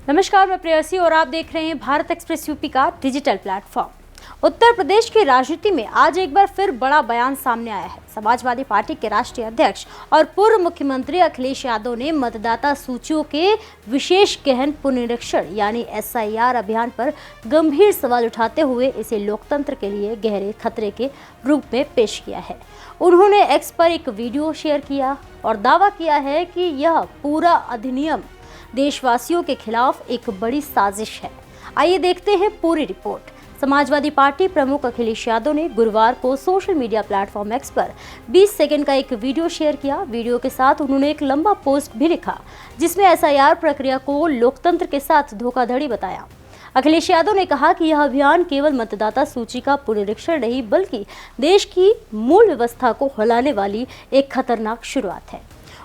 नमस्कार, मैं प्रेयसी और आप देख रहे हैं भारत एक्सप्रेस यूपी का डिजिटल प्लेटफॉर्म। उत्तर प्रदेश की राजनीति में आज एक बार फिर बड़ा बयान सामने आया है। समाजवादी पार्टी के राष्ट्रीय अध्यक्ष और पूर्व मुख्यमंत्री अखिलेश यादव ने मतदाता सूचियों के विशेष गहन पुनरीक्षण यानी SIR अभियान पर गंभीर सवाल उठाते हुए इसे लोकतंत्र के लिए गहरे खतरे के रूप में पेश किया है। उन्होंने एक्स पर एक वीडियो शेयर किया और दावा किया है कि यह पूरा अधिनियम देशवासियों के खिलाफ एक बड़ी साजिश है। आइए देखते हैं पूरी रिपोर्ट। समाजवादी पार्टी प्रमुख अखिलेश यादव ने गुरुवार को सोशल मीडिया प्लेटफॉर्म एक्स पर 20 सेकंड का एक वीडियो शेयर किया। वीडियो के साथ उन्होंने एक लंबा पोस्ट भी लिखा जिसमें SIR प्रक्रिया को लोकतंत्र के साथ धोखाधड़ी बताया। अखिलेश यादव ने कहा कि यह अभियान केवल मतदाता सूची का पुनरीक्षण नहीं बल्कि देश की मूल व्यवस्था को हिलाने वाली एक खतरनाक शुरुआत है।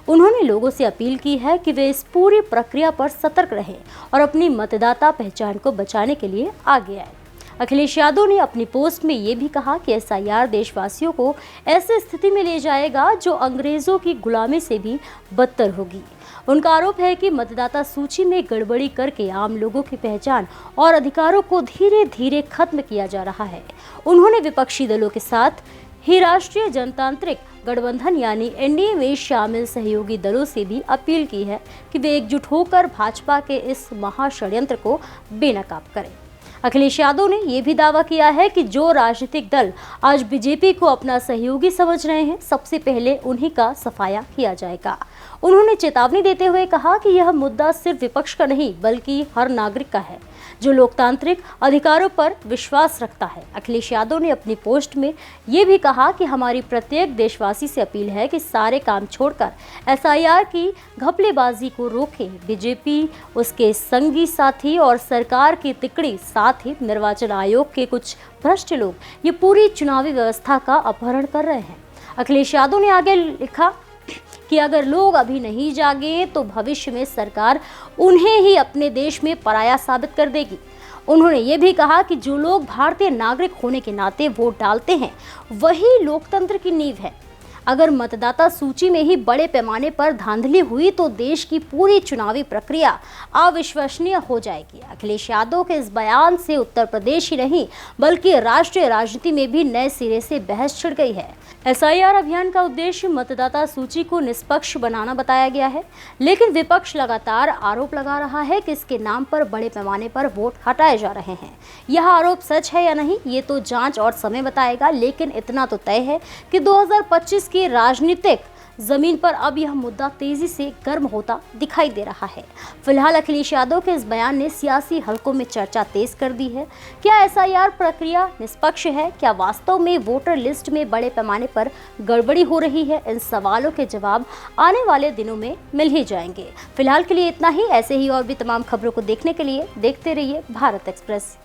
उन्होंने लोगों से अपील की है कि वे इस पूरी प्रक्रिया पर सतर्क रहें और अपनी मतदाता पहचान को बचाने के लिए आगे आए। अखिलेश यादव ने अपनी पोस्ट में ये भी कहा कि SIR देशवासियों को ऐसी स्थिति में ले जाएगा जो अंग्रेजों की गुलामी से भी बदतर होगी। उनका आरोप है कि मतदाता सूची में गड़बड़ी करके आम लोगों की पहचान और अधिकारों को धीरे धीरे खत्म किया जा रहा है। उन्होंने विपक्षी दलों के साथ ही राष्ट्रीय जनतांत्रिक गठबंधन यानी NDA में शामिल सहयोगी दलों से भी अपील की है कि वे एकजुट होकर भाजपा के इस महाषड्यंत्र को बेनकाब करें। अखिलेश यादव ने यह भी दावा किया है कि जो राजनीतिक दल आज बीजेपी को अपना सहयोगी समझ रहे हैं, सबसे पहले उन्हीं का सफाया किया जाएगा। उन्होंने चेतावनी देते हुए कहा कि यह मुद्दा सिर्फ विपक्ष का नहीं बल्कि हर नागरिक का है जो लोकतांत्रिक अधिकारों पर विश्वास रखता है। अखिलेश यादव ने अपनी पोस्ट में ये भी कहा कि हमारी प्रत्येक देशवासी से अपील है कि सारे काम छोड़कर SIR की घपलेबाजी को रोकें। बीजेपी, उसके संगी साथी और सरकार की तिकड़ी, साथ ही निर्वाचन आयोग के कुछ भ्रष्ट लोग ये पूरी चुनावी व्यवस्था का अपहरण कर रहे हैं। अखिलेश यादव ने आगे लिखा कि अगर लोग अभी नहीं जागे तो भविष्य में सरकार उन्हें ही अपने देश में पराया साबित कर देगी। उन्होंने ये भी कहा कि जो लोग भारतीय नागरिक होने के नाते वोट डालते हैं वही लोकतंत्र की नींव है। अगर मतदाता सूची में ही बड़े पैमाने पर धांधली हुई तो देश की पूरी चुनावी प्रक्रिया अविश्वसनीय हो जाएगी। अखिलेश यादव के इस बयान से उत्तर प्रदेश ही नहीं बल्कि राष्ट्रीय राजनीति में भी नए सिरे से बहस छिड़ गई है। SIR अभियान का उद्देश्य मतदाता सूची को निष्पक्ष बनाना बताया गया है, लेकिन विपक्ष लगातार आरोप लगा रहा है कि इसके नाम पर बड़े पैमाने पर वोट हटाए जा रहे हैं। यह आरोप सच है या नहीं ये तो जांच और समय बताएगा, लेकिन इतना तो तय है कि 2025 की राजनीतिक जमीन पर अब यह मुद्दा तेजी से गर्म होता दिखाई दे रहा है। फिलहाल अखिलेश यादव के इस बयान ने सियासी हलकों में चर्चा तेज कर दी है। क्या SIR प्रक्रिया निष्पक्ष है? क्या वास्तव में वोटर लिस्ट में बड़े पैमाने पर गड़बड़ी हो रही है? इन सवालों के जवाब आने वाले दिनों में मिल ही जाएंगे। फिलहाल के लिए इतना ही। ऐसे ही और भी तमाम खबरों को देखने के लिए देखते रहिए भारत एक्सप्रेस।